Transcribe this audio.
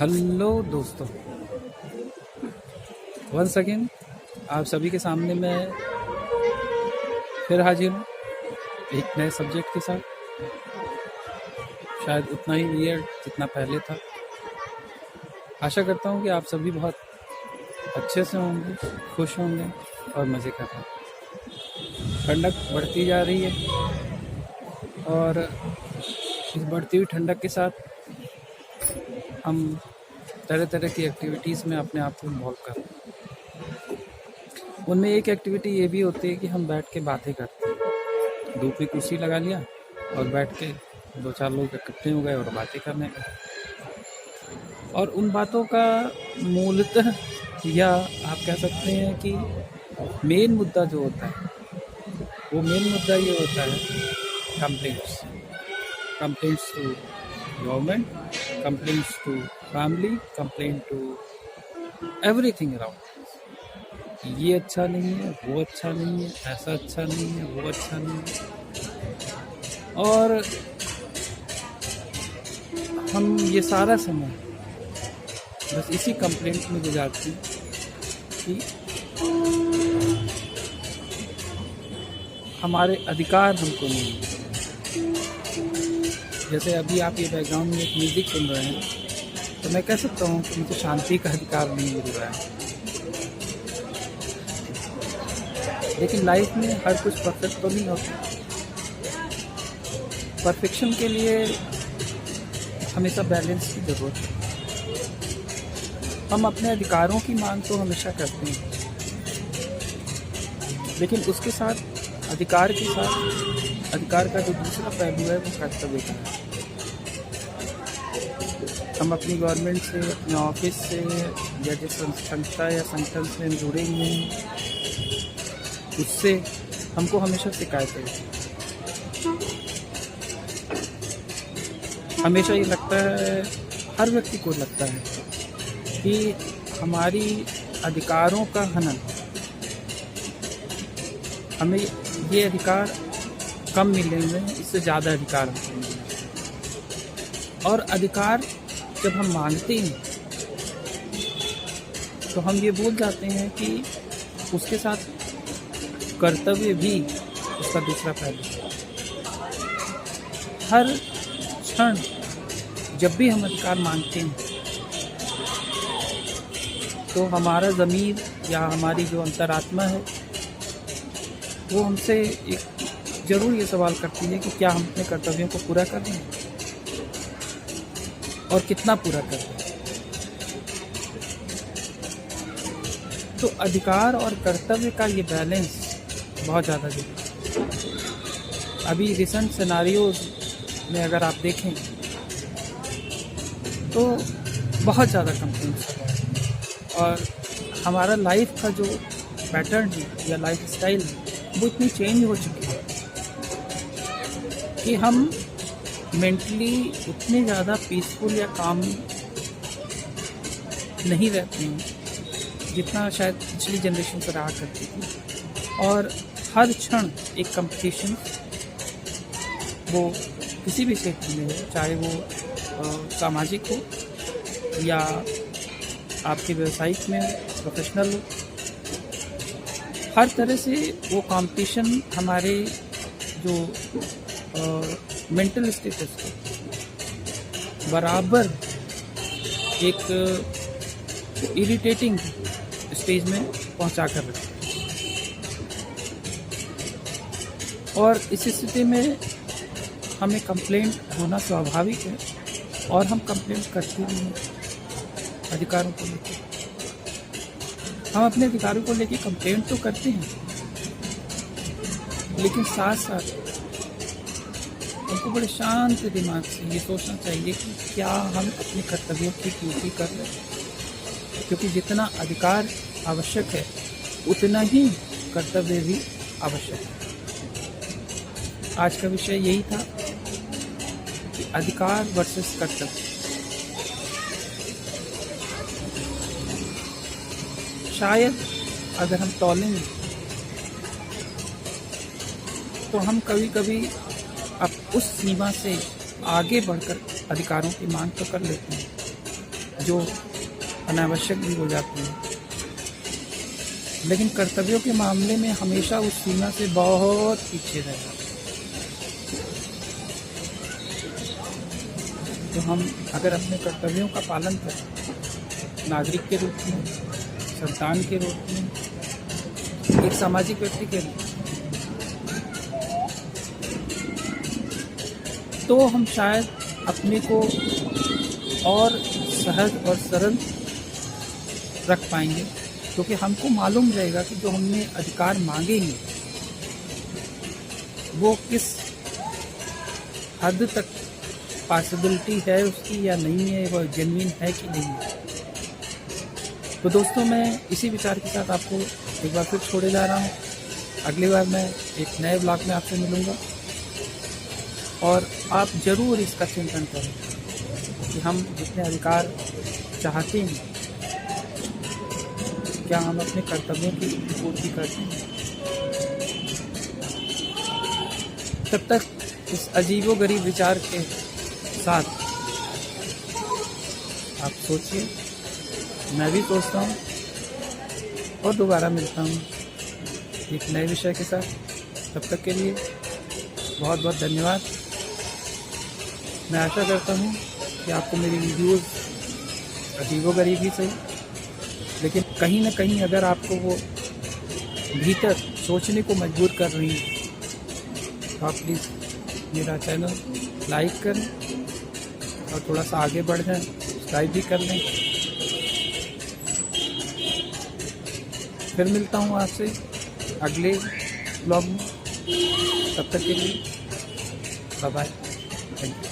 Hello दोस्तों, once again आप सभी के सामने मैं फिर हाजिर हूँ एक नए सब्जेक्ट के साथ। शायद उतना ही वियर्ड जितना पहले था। आशा करता हूँ कि आप सभी बहुत अच्छे से होंगे, खुश होंगे और मज़े कर रहे हैं। ठंडक बढ़ती जा रही है और इस बढ़ती हुई ठंडक के साथ हम तरह तरह की एक्टिविटीज़ में अपने आप को इन्वॉल्व कर रहे हैं। उनमें एक एक्टिविटी ये भी होती है कि हम बैठ के बातें करते हैं। धूप में कुर्सी लगा लिया और बैठ के दो चार लोग इकट्ठे हो गए और बातें करने लगे। और उन बातों का मूलतः या आप कह सकते हैं कि मेन मुद्दा जो होता है वो मेन मुद्दा ये होता है complaints to government, complaints to family, complaint to everything around। ये अच्छा नहीं है, वो अच्छा नहीं है, ऐसा अच्छा नहीं है, वो अच्छा नहीं है। और हम ये सारा समय बस इसी कंप्लेंट में गुजारते हैं कि हमारे अधिकार हमको नहीं मिले। जैसे अभी आप ये बैकग्राउंड में एक म्यूज़िक सुन रहे हैं तो मैं कह सकता हूँ कि मुझे शांति का अधिकार नहीं मिल रहा है। लेकिन लाइफ में हर कुछ परफेक्ट तो नहीं होता। परफेक्शन के लिए हमेशा बैलेंस की ज़रूरत है। हम अपने अधिकारों की मांग तो हमेशा करते हैं, लेकिन उसके साथ अधिकार के साथ अधिकार का जो दूसरा पहलू है वो कर्तव्य का है। हम अपनी गवर्नमेंट से, अपने ऑफिस से या जिस संस्था या संगठन से हम जुड़े हुए हैं उससे हमको हमेशा शिकायत है। हमेशा ये लगता है, हर व्यक्ति को लगता है कि हमारी अधिकारों का हनन, हमें ये अधिकार कम मिलेंगे, इससे ज़्यादा अधिकार हमको मिलेंगे। और अधिकार जब हम मांगते हैं तो हम ये भूल जाते हैं कि उसके साथ कर्तव्य भी उसका दूसरा पहलू है। हर क्षण जब भी हम अधिकार मांगते हैं तो हमारा ज़मीर या हमारी जो अंतरात्मा है वो हमसे एक ज़रूर ये सवाल करती है कि क्या हम अपने कर्तव्यों को पूरा कर रहे हैं और कितना पूरा कर रहे हैं। तो अधिकार और कर्तव्य का ये बैलेंस बहुत ज़्यादा जरूरी है। अभी रिसेंट सिनारियोज में अगर आप देखें तो बहुत ज़्यादा कंप्लेंट्स है और हमारा लाइफ का जो पैटर्न है या लाइफ स्टाइल है वो इतनी चेंज हो चुकी है कि हम मेंटली उतने ज़्यादा पीसफुल या काम नहीं रहते हैं जितना शायद पिछली जनरेशन से रहा करती थी। और हर क्षण एक कंपटीशन, वो किसी भी क्षेत्र में हो, चाहे वो सामाजिक हो या आपके व्यवसायिक में प्रोफेशनल हो, हर तरह से वो कंपटीशन हमारे जो मेंटल स्टेटस को बराबर एक इरिटेटिंग स्टेज में पहुंचा कर रखते हैं। और इस स्थिति में हमें कंप्लेंट होना स्वाभाविक है और हम कंप्लेंट करते भी हैं अधिकारों को लेकर। हम अपने अधिकारों को लेकर कंप्लेंट तो करते हैं, लेकिन साथ साथ हमको बड़े शांत दिमाग से ये सोचना चाहिए कि क्या हम अपने कर्तव्यों की पूर्ति कर रहे हैं। क्योंकि जितना अधिकार आवश्यक है उतना ही कर्तव्य भी आवश्यक है। आज का विषय यही था कि अधिकार वर्सेस कर्तव्य। शायद अगर हम तौलेंगे तो हम कभी कभी अब उस सीमा से आगे बढ़कर अधिकारों की मांग तो कर लेते हैं जो अनावश्यक भी हो जाती हैं, लेकिन कर्तव्यों के मामले में हमेशा उस सीमा से बहुत पीछे रह जाते हैं। तो हम अगर अपने कर्तव्यों का पालन करें, नागरिक के रूप में, संतान के रूप में, एक सामाजिक व्यक्ति के रूप में, तो हम शायद अपने को और सहज और सरल रख पाएंगे, क्योंकि हमको मालूम रहेगा कि जो हमने अधिकार मांगे हैं वो किस हद तक पॉसिबिलिटी है उसकी या नहीं है, वो जेन्युइन है कि नहीं है। तो दोस्तों, मैं इसी विचार के साथ आपको एक बार फिर छोड़े जा रहा हूँ। अगली बार मैं एक नए ब्लॉग में आपसे मिलूँगा, और आप ज़रूर इसका चिंतन करें कि हम जितने अधिकार चाहते हैं, क्या हम अपने कर्तव्यों की पूर्ति करते हैं। तब तक इस अजीबोगरीब विचार के साथ आप सोचिए, मैं भी सोचता हूँ, और दोबारा मिलता हूँ एक नए विषय के साथ। तब तक के लिए बहुत बहुत धन्यवाद। मैं आशा करता हूँ कि आपको मेरी वीडियोज़ अजीबोगरीब ही सही, लेकिन कहीं ना कहीं अगर आपको वो भीतर सोचने को मजबूर कर रही है, तो आप प्लीज़ मेरा चैनल लाइक करें और थोड़ा सा आगे बढ़ जाएं, सब्सक्राइब भी कर लें। फिर मिलता हूँ आपसे अगले ब्लॉग में। तब तक के लिए बाय बाय, थैंक यू।